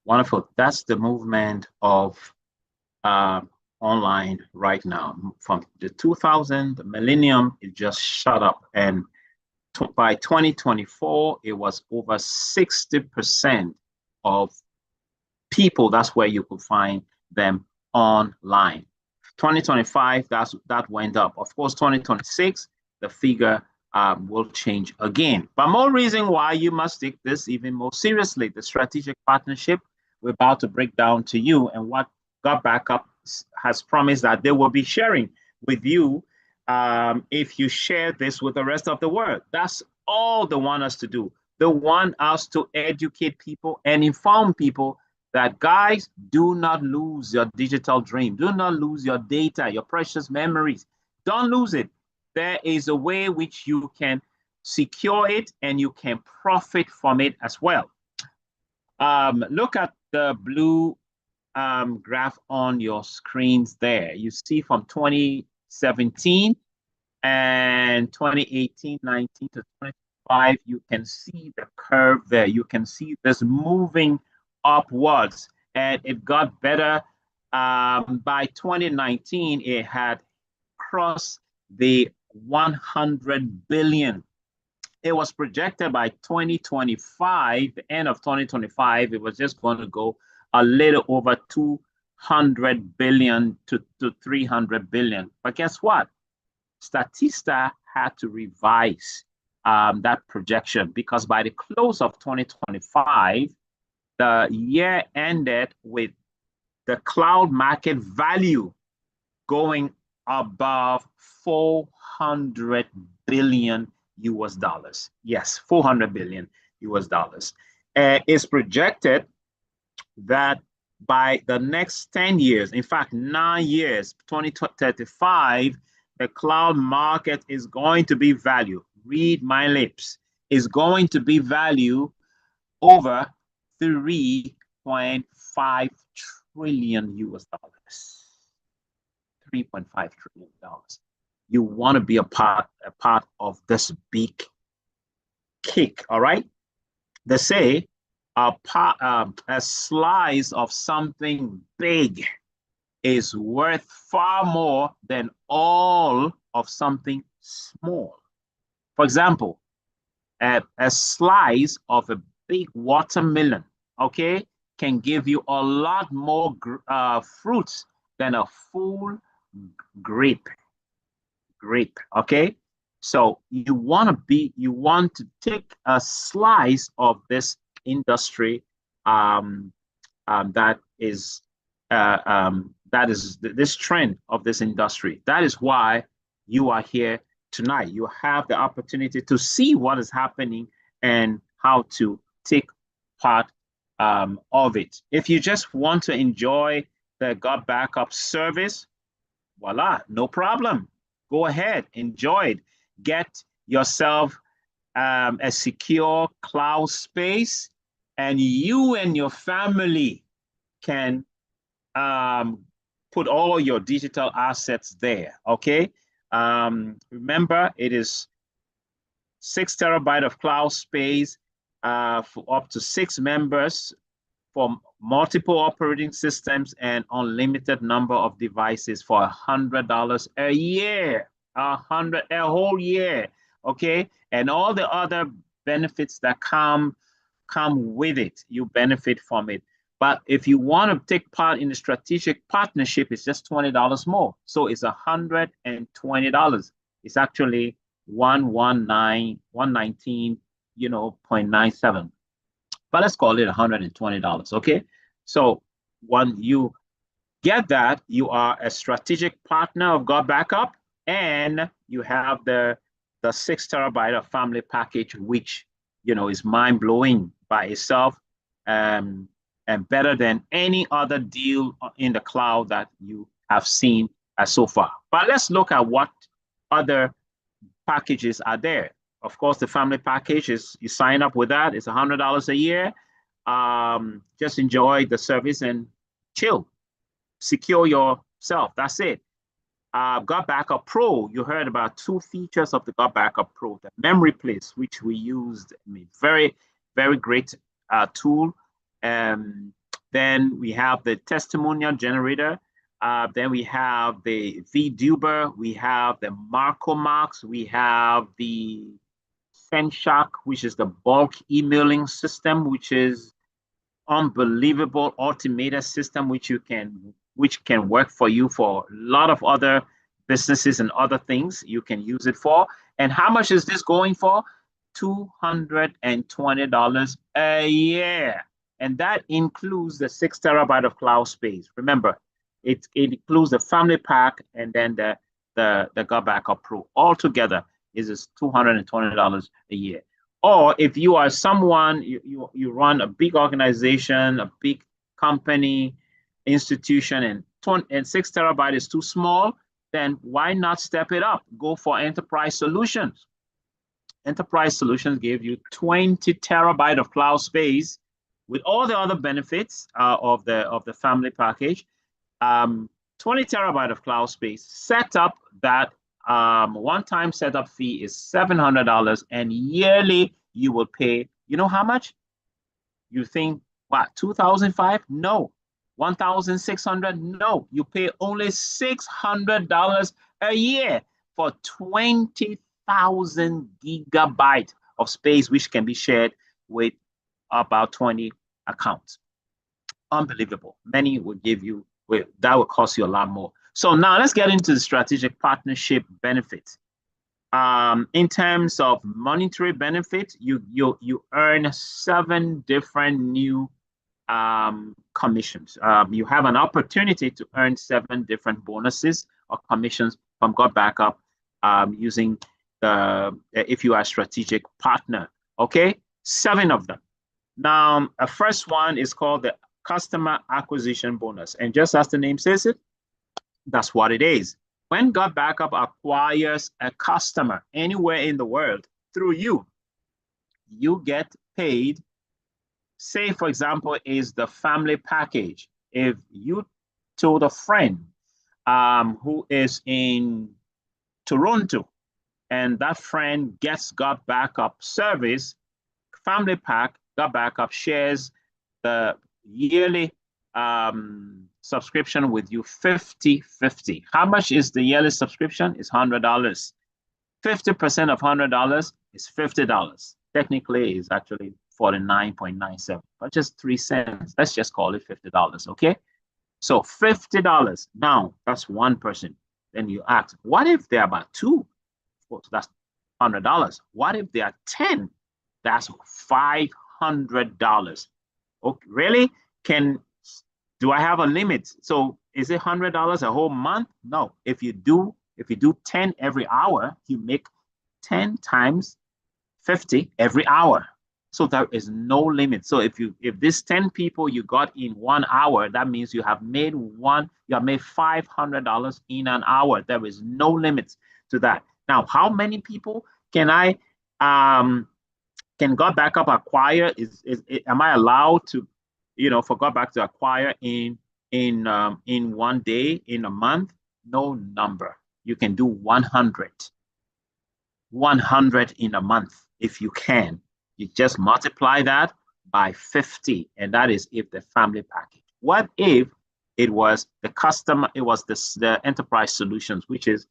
Wonderful. That's the movement of online right now. From the 2000, the millennium, it just shut up. And by 2024, it was over 60% of people. That's where you could find them online. 2025, that went up. Of course, 2026, the figure will change again. But more reason why you must take this even more seriously. The strategic partnership we're about to break down to you, and what God Backup has promised that they will be sharing with you if you share this with the rest of the world. That's all they want us to do. They want us to educate people and inform people that, guys, do not lose your digital dream. Do not lose your data, your precious memories. Don't lose it. There is a way which you can secure it and you can profit from it as well. Look at the blue graph on your screens there. You see from 2017 and 2018, 19 to 25, you can see the curve there. You can see this moving upwards, and it got better. By 2019, it had crossed the 100 billion. It was projected by 2025, the end of 2025, it was just going to go a little over 200 billion to 300 billion. But guess what? Statista had to revise that projection, because by the close of 2025, the year ended with the cloud market value going above 400 billion US dollars. Yes, 400 billion US dollars. It's projected that by the next 10 years, in fact, 9 years, 2035, the cloud market is going to be valued, read my lips, is going to be valued over 3.5 trillion US dollars. 3.5 trillion dollars. You want to be a part of this big cake, all right? They say a slice of something big is worth far more than all of something small. For example, a slice of a big watermelon, okay, can give you a lot more fruits than a full grape, okay? So you want to take a slice of this industry that is this trend of this industry. That is why you are here tonight. You have the opportunity to see what is happening and how to take part of it. If you just want to enjoy the God Backup service, voila, no problem. Go ahead, enjoy it. Get yourself a secure cloud space, and you and your family can put all your digital assets there, okay? Remember, it is 6 terabyte of cloud space for up to 6 members, for multiple operating systems, and unlimited number of devices for $100 a year, a whole year, okay? And all the other benefits that come with it. You benefit from it. But if you want to take part in the strategic partnership, it's just $20 more. So it's $120. It's actually 119, 0.97. But let's call it $120. Okay. So when you get that, you are a strategic partner of God Backup, and you have the 6 terabyte of family package, which is mind-blowing by itself, and better than any other deal in the cloud that you have seen so far. But let's look at what other packages are there. Of course, the family package is, you sign up with that. It's $100 a year. Just enjoy the service and chill. Secure yourself. That's it. God Backup Pro, you heard about 2 features of the God Backup Pro. The memory place, which we used, very, very great tool. Then we have the testimonial generator. Then we have the VDuber. We have the MarcoMax. We have the SendShark, which is the bulk emailing system, which is unbelievable automated system, which can work for you for a lot of other businesses and other things you can use it for. And how much is this going for? $220 a year. And that includes the 6 terabyte of cloud space. Remember, it includes the family pack and then the God Backup Pro. Altogether is $220 a year. Or if you are someone, you run a big organization, a big company, institution, and 6 terabyte is too small, then why not step it up? Go for Enterprise Solutions. Enterprise Solutions gave you 20 terabyte of cloud space with all the other benefits of the family package. 20 terabyte of cloud space. Setup, that one-time setup fee is $700, and yearly you will pay, you know how much? You think, what, $2,500? No. $1,600? No. You pay only $600 a year for 20,000 gigabytes of space, which can be shared with about 20 accounts. Unbelievable. Many will give you, that will cost you a lot more. So now let's get into the strategic partnership benefits. In terms of monetary benefit, you earn 7 different new commissions. You have an opportunity to earn 7 different bonuses or commissions from God Backup using if you are a strategic partner. Okay, 7 of them. Now, a first one is called the customer acquisition bonus, and just as the name says it, that's what it is. When God Backup acquires a customer anywhere in the world through you, you get paid. Say, for example, is the family package. If you told a friend who is in Toronto, and that friend gets God Backup service, family pack, God Backup shares the yearly subscription with you 50-50. How much is the yearly subscription? It's $100. 50% of $100 is $50. Technically, it's actually 49.97, but just 3 cents. Let's just call it $50, okay? So $50. Now, that's one person. Then you ask, what if there are about 2? Of course, that's $100. What if there are 10? That's $500. Okay, really? Do I have a limit? So is it $100 a whole month? No. If you do 10 every hour, you make 10 times 50 every hour. So there is no limit. So if this 10 people you got in 1 hour, that means you have made $500 in an hour. There is no limit to that. Now, how many people can God Backup acquire? Am I allowed to, for God Backup to acquire in 1 day, in a month? No number. You can do 100 in a month if you can. You just multiply that by 50, and that is if the family package. What if it was the customer? It was the enterprise solutions, which is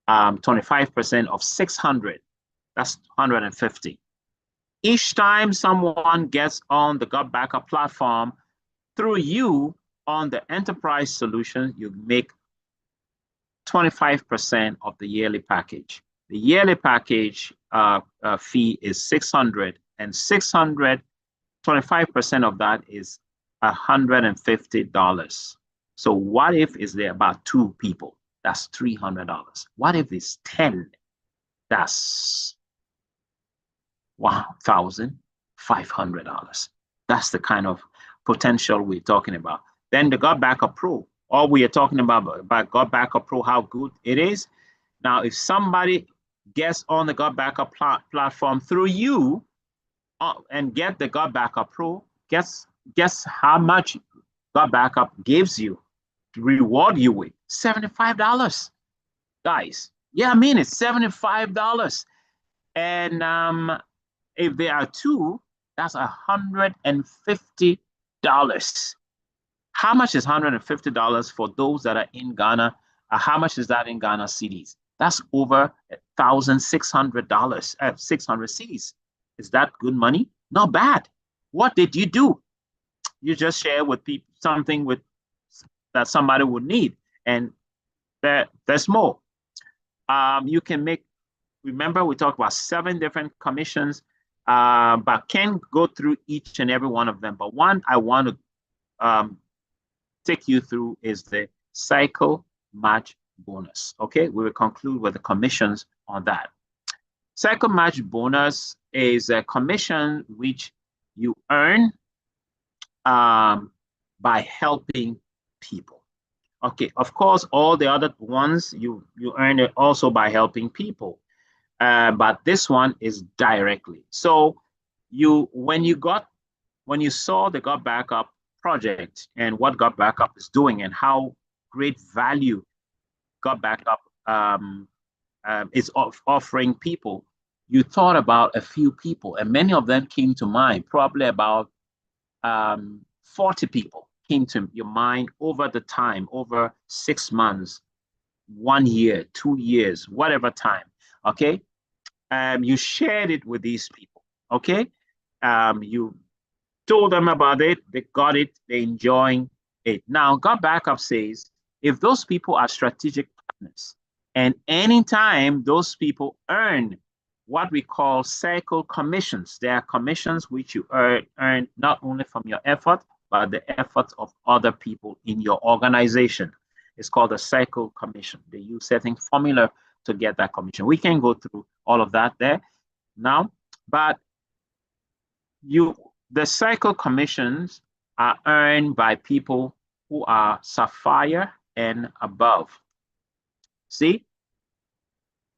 25% of 600. That's 150. Each time someone gets on the God Backup platform through you on the enterprise solution, you make 25% of the yearly package. The yearly package fee is 600, and 600, 25% of that is $150. So what if is there about 2 people? That's $300. What if it's 10? That's $1,500. That's the kind of potential we're talking about. Then the God Backup Pro, all we are talking about God Backup Pro, how good it is. Now, if somebody gets on the God Backup platform through you and get the God Backup Pro, guess how much God Backup gives you to reward you with? $75. Guys, yeah, I mean, it's $75. And if there are 2, that's $150. How much is $150 for those that are in Ghana? How much is that in Ghana cedis? That's over $1,600, 600 cedis. Is that good money? Not bad. What did you do? You just share with people something with that somebody would need, and there's more. You can make. Remember, we talked about 7 different commissions, but can't go through each and every one of them. But one I want to take you through is the cycle match bonus. Okay, we will conclude with the commissions on that. Cycle match bonus is a commission which you earn by helping people. Okay, of course, all the other ones you earn it also by helping people. But this one is directly. So when you saw the God Backup project and what God Backup is doing and how great value God Backup is offering people, you thought about a few people, and many of them came to mind. Probably about 40 people came to your mind over the time, over 6 months, 1 year, 2 years, whatever time. Okay. You shared it with these people, okay? You told them about it, they got it, they're enjoying it. Now, God Backup says, if those people are strategic partners, and anytime those people earn what we call cycle commissions, they are commissions which you earn not only from your effort, but the efforts of other people in your organization. It's called a cycle commission. They use certain formula to get that commission. We can go through all of that there now, but the cycle commissions are earned by people who are Sapphire and above. See,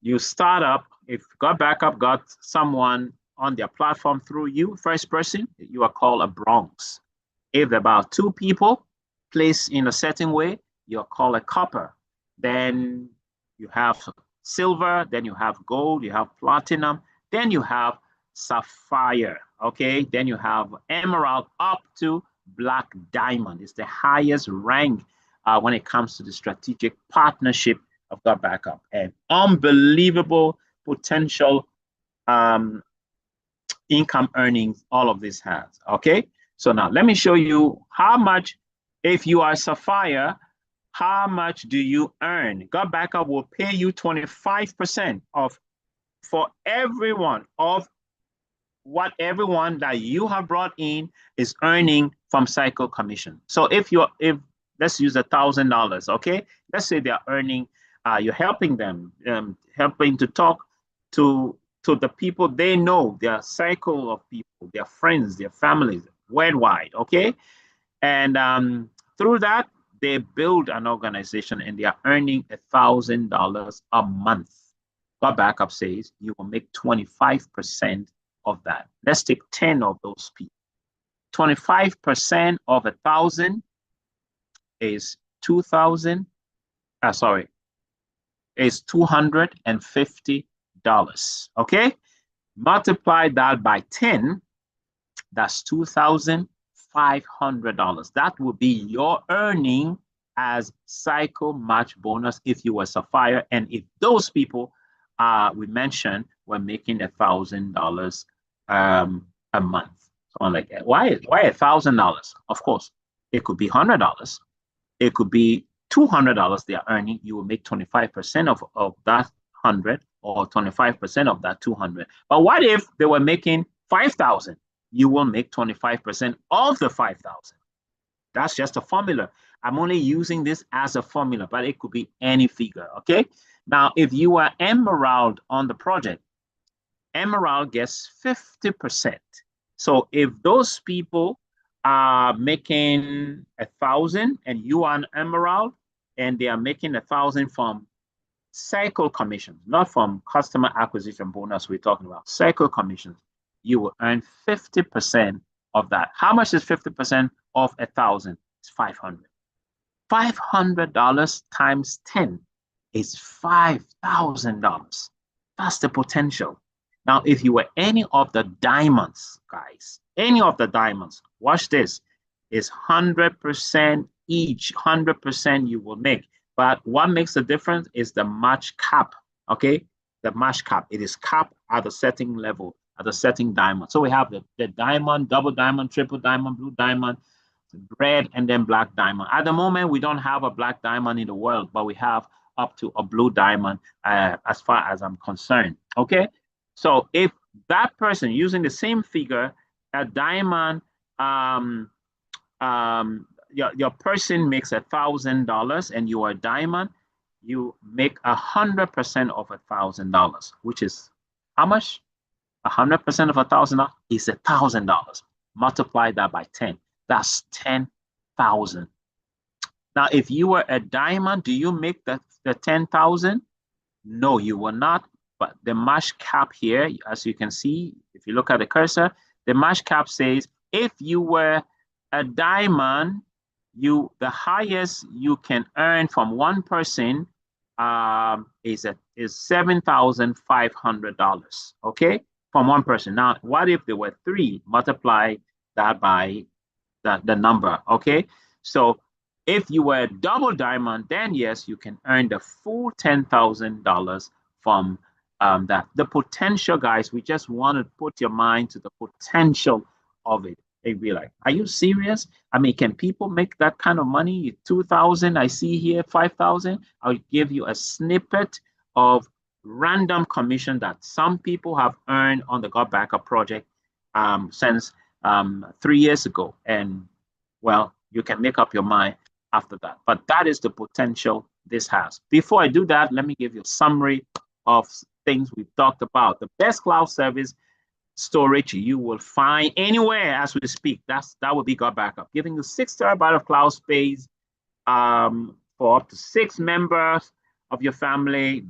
you start up, if God Backup got someone on their platform through you, first person, you are called a Bronze. If about 2 people placed in a certain way, you're called a Copper. Then you have Silver, then you have Gold, you have Platinum, then you have Sapphire, okay? Then you have Emerald up to Black Diamond. It's the highest rank when it comes to the strategic partnership of God Backup, and unbelievable potential income earnings all of this has, okay? So now let me show you how much, if you are Sapphire, how much do you earn? God Backup will pay you 25% for everyone of what everyone that you have brought in is earning from cycle commission. So if let's use $1,000, okay? Let's say they're earning, you're helping them, helping to talk to the people they know, their cycle of people, their friends, their families, worldwide, okay? And through that, they build an organization and they are earning $1,000 a month. God Backup says you will make 25% of that. Let's take 10 of those people. 25% of 1,000 is 2,000. Is $250. Okay, multiply that by 10. That's $2,500. That will be your earning as cycle match bonus if you were Sapphire, and if those people we mentioned were making $1,000 a month. Something like that. Why $1,000? Of course, it could be $100. It could be $200 they are earning. You will make 25% of that 100 or 25% of that 200. But what if they were making 5,000? You will make 25% of the 5,000. That's just a formula. I'm only using this as a formula, but it could be any figure, okay? Now, if you are Emerald on the project, Emerald gets 50%. So if those people are making 1,000 and you are an Emerald and they are making 1,000 from cycle commissions, not from customer acquisition bonus we're talking about, cycle commissions, you will earn 50% of that. How much is 50% of 1,000? It's 500. $500 times 10 is $5,000. That's the potential. Now, if you were any of the diamonds, guys, any of the diamonds, watch this, is 100% each, 100% you will make. But what makes the difference is the match cap, okay? The match cap, it is capped at a setting level, at a setting diamond. So we have the diamond, double diamond, triple diamond, blue diamond, red, and then black diamond. At the moment, we don't have a black diamond in the world, but we have up to a blue diamond as far as I'm concerned, okay? So if that person using the same figure, a diamond, your person makes $1,000 and you are a diamond, you make 100% of $1,000, which is how much? 100% of $1,000 is $1,000. Multiply that by 10. That's 10,000. Now, if you were a diamond, do you make the 10,000? No, you will not. But the match cap here, as you can see, if you look at the cursor, the match cap says if you were a diamond, the highest you can earn from one person is $7,500. Okay, from one person. Now, what if there were three? Multiply that by the number. Okay, so if you were a double diamond, then yes, you can earn the full $10,000 from that. The potential, guys, we just want to put your mind to the potential of it. They'd be like, are you serious? I mean, can people make that kind of money? 2,000, I see here, 5,000. I'll give you a snippet of random commission that some people have earned on the God Backup project since 3 years ago. And well, you can make up your mind after that. But that is the potential this has. Before I do that, let me give you a summary of things we've talked about. The best cloud service storage you will find anywhere as we speak. That would be God Backup, giving you 6 terabytes of cloud space for up to 6 members of your family.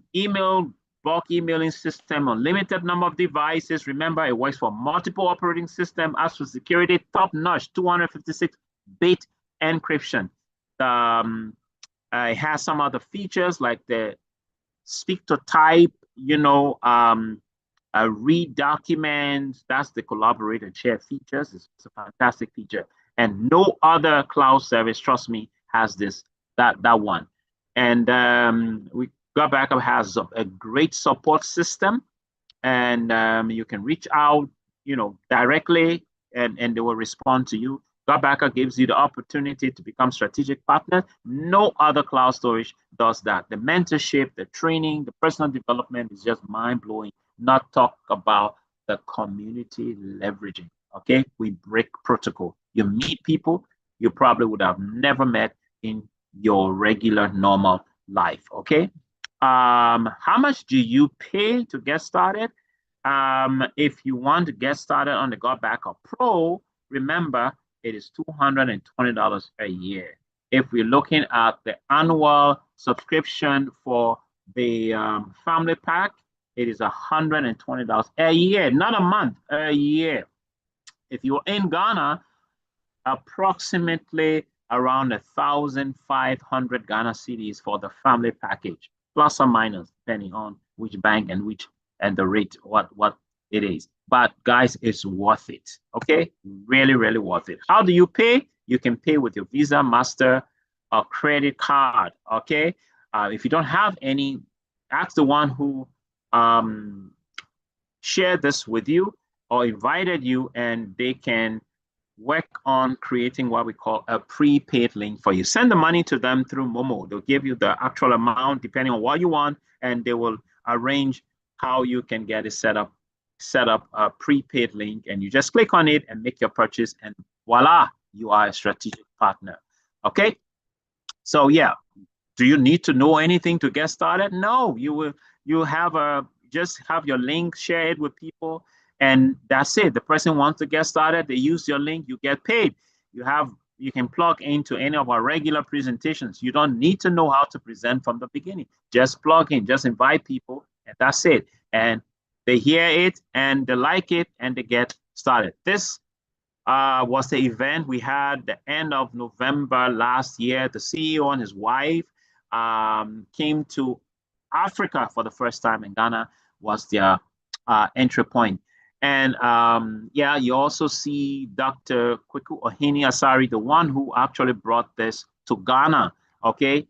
Bulk emailing system, unlimited number of devices. Remember, it works for multiple operating systems. As for security, top-notch 256-bit encryption. It has some other features like the speak to type, read documents. That's the collaborate and share features. It's a fantastic feature. And no other cloud service, trust me, has that one. And God Backup has a great support system, and you can reach out, directly, and they will respond to you. God Backup gives you the opportunity to become strategic partner. No other cloud storage does that. The mentorship, the training, the personal development is just mind-blowing. Not talk about the community leveraging, okay? We break protocol. You meet people you probably would have never met in your regular, normal life, okay? How much do you pay to get started? If you want to get started on the God Backup Pro, remember, it is $220 a year. If we're looking at the annual subscription for the family pack, it is $120 a year, not a month, a year. If you're in Ghana, approximately around 1,500 Ghana cedis for the family package, plus or minus, depending on which bank and the rate, what it is. But guys, it's worth it, okay? Really, really worth it. How do you pay? You can pay with your Visa, Master, or credit card, okay? If you don't have any, ask the one who shared this with you, or invited you, and they can work on creating what we call a prepaid link for you. Send the money to them through Momo. They'll give you the actual amount depending on what you want, and they will arrange how you can get it set up a prepaid link, and you just click on it and make your purchase, and voila, you are a strategic partner. Okay, so yeah, do you need to know anything to get started? No, you have just have your link, share it with people, and that's it. The person wants to get started, they use your link, you get paid. You can plug into any of our regular presentations. You don't need to know how to present from the beginning. Just plug in, just invite people, and that's it. And they hear it and they like it and they get started. This was the event we had the end of November last year. The CEO and his wife came to Africa for the first time, and Ghana was their entry point. And yeah, you also see Dr. Kweku Ohene-Asare, the one who actually brought this to Ghana, okay?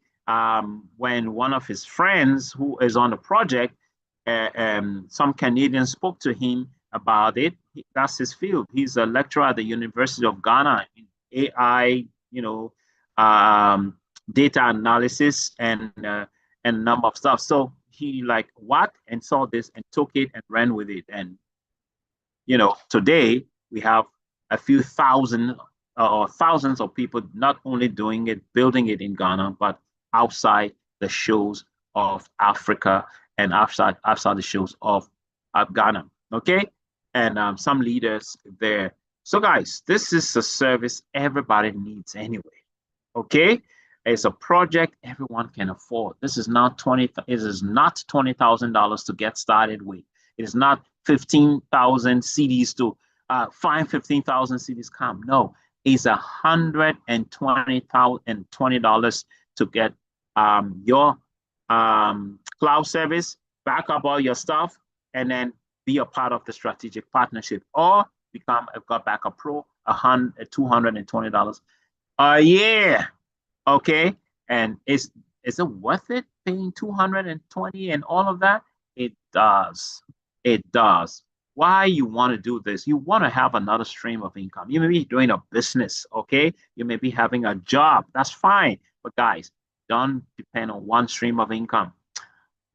When one of his friends who is on the project, some Canadians spoke to him about it. That's his field. He's a lecturer at the University of Ghana in AI, data analysis and a number of stuff. So he like, what? And saw this and took it and ran with it. And today we have a few thousand or thousands of people not only doing it, building it in Ghana, but outside the shores of Africa and outside the shores of Ghana. Okay, and some leaders there. So guys, this is a service everybody needs anyway. Okay, it's a project everyone can afford. This is not $20,000 to get started with. It is not 15,000 CDs to find 15,000 CDs come. No, it's $120,020 to get your cloud service, back up all your stuff, and then be a part of the strategic partnership, or become a God Backup Pro, $220 a year. Okay, and is it worth it paying $220 and all of that? It does. It does. Why you want to do this? You want to have another stream of income. You may be doing a business, okay? You may be having a job. That's fine. But guys, don't depend on one stream of income.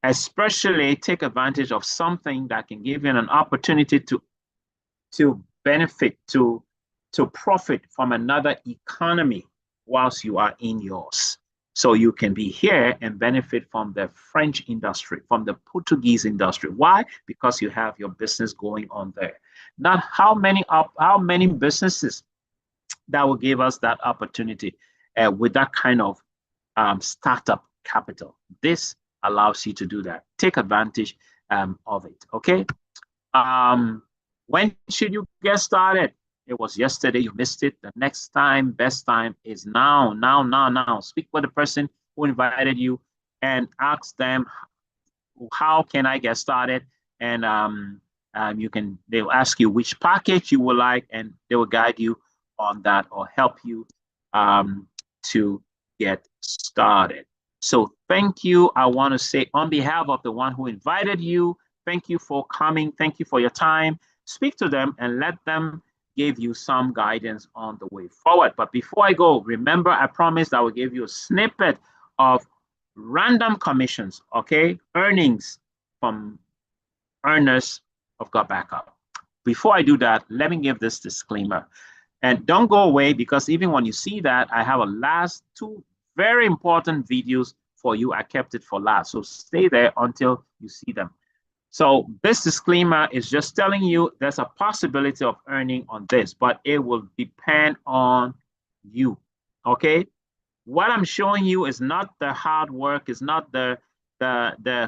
Especially take advantage of something that can give you an opportunity to benefit, to profit from another economy whilst you are in yours. So you can be here and benefit from the French industry, from the Portuguese industry. Why? Because you have your business going on there. Not how many businesses that will give us that opportunity with that kind of startup capital. This allows you to do that. Take advantage of it. Okay. When should you get started? It was yesterday, you missed it. The next time, best time is now. Speak with the person who invited you and ask them, how can I get started? And they'll ask you which package you would like, and they will guide you on that or help you to get started. So thank you. I want to say on behalf of the one who invited you, thank you for coming. Thank you for your time. Speak to them and let them give you some guidance on the way forward. But before I go, remember, I promised I will give you a snippet of random commissions, okay? Earnings from earners of God Backup. Before I do that, let me give this disclaimer. And don't go away, because even when you see that, I have a last two very important videos for you. I kept it for last. So stay there until you see them. So this disclaimer is just telling you there's a possibility of earning on this, but it will depend on you, okay? What I'm showing you is not the hard work, is not the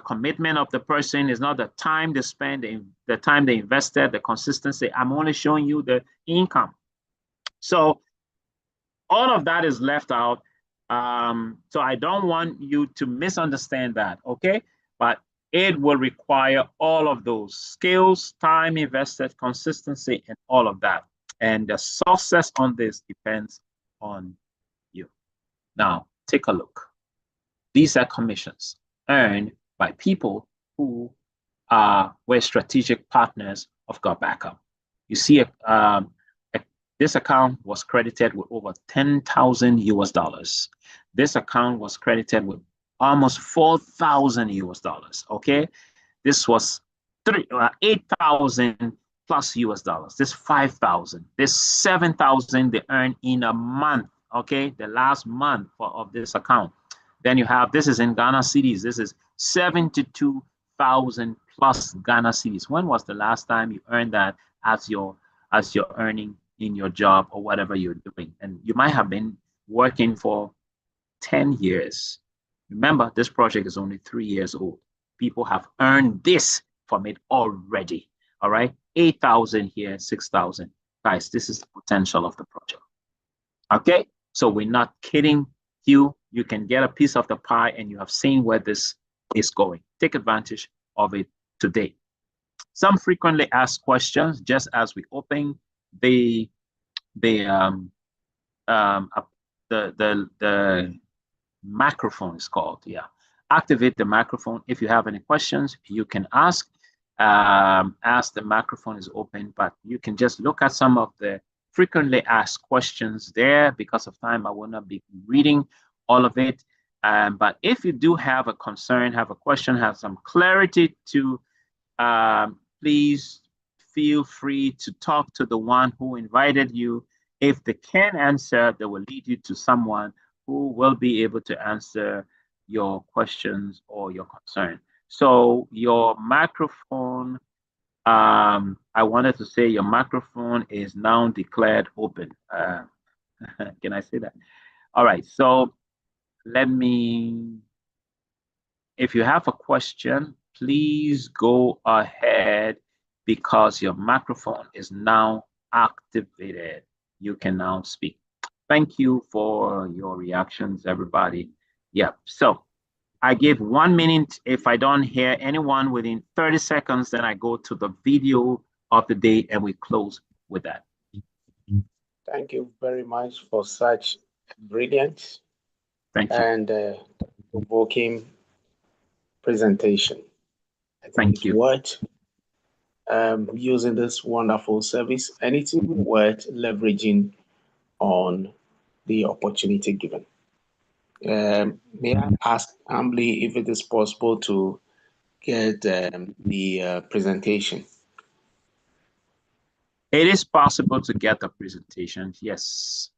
commitment of the person, is not the time they spend, the time they invested, the consistency. I'm only showing you the income. So all of that is left out. So I don't want you to misunderstand that, okay? But it will require all of those skills, time invested, consistency, and all of that. And the success on this depends on you. Now, take a look. These are commissions earned by people who were strategic partners of God Backup. You see this account was credited with over 10,000 US dollars. This account was credited with almost 4,000 US dollars. Okay, this was 8,000 plus US dollars. This 5,000. This 7,000 they earned in a month. Okay, the last month of this account. Then you have, this is in Ghana cedis. This is 72,000 plus Ghana cedis. When was the last time you earned that as your earning in your job or whatever you're doing? And you might have been working for 10 years. Remember, this project is only 3 years old. People have earned this from it already. All right, 8,000 here, 6,000. Guys, this is the potential of the project. Okay, so we're not kidding you. You can get a piece of the pie, and you have seen where this is going. Take advantage of it today. Some frequently asked questions, just as we open the microphone is called. Yeah, activate the microphone. If you have any questions, you can ask. As the microphone is open, but you can just look at some of the frequently asked questions there. Because of time, I will not be reading all of it. But if you do have a concern, have a question, have some clarity to, please feel free to talk to the one who invited you. If they can answer, they will lead you to someone who will be able to answer your questions or your concern. So your microphone, I wanted to say your microphone is now declared open. Can I say that? All right, so let me, if you have a question, please go ahead because your microphone is now activated. You can now speak. Thank you for your reactions, everybody. Yeah, so I give 1 minute. If I don't hear anyone within 30 seconds, then I go to the video of the day and we close with that. Thank you very much for such brilliant and provoking presentation. Thank you. Worth using this wonderful service, and it's even worth leveraging on the opportunity given. May I ask humbly if it is possible to get the presentation? It is possible to get the presentation, yes.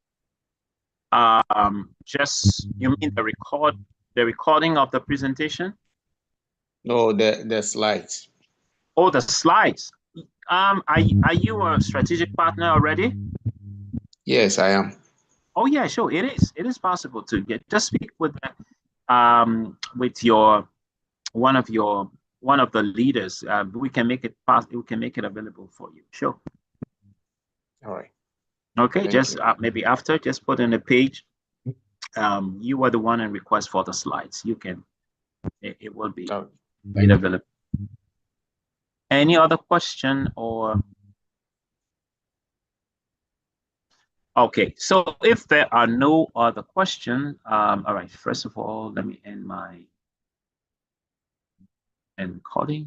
Just, you mean the recording of the presentation? No, the slides. Oh, the slides. Are you a strategic partner already? Yes, I am. Oh yeah, sure. It is possible to get. Just speak with your one of the leaders. We can make it possible. We can make it available for you. Sure. All right. Okay. Thank just you. Maybe after, just put in a page. You were the one and request for the slides. You can. It will be made available. Any other question or? Okay, so if there are no other questions, all right, first of all, let me end my recording.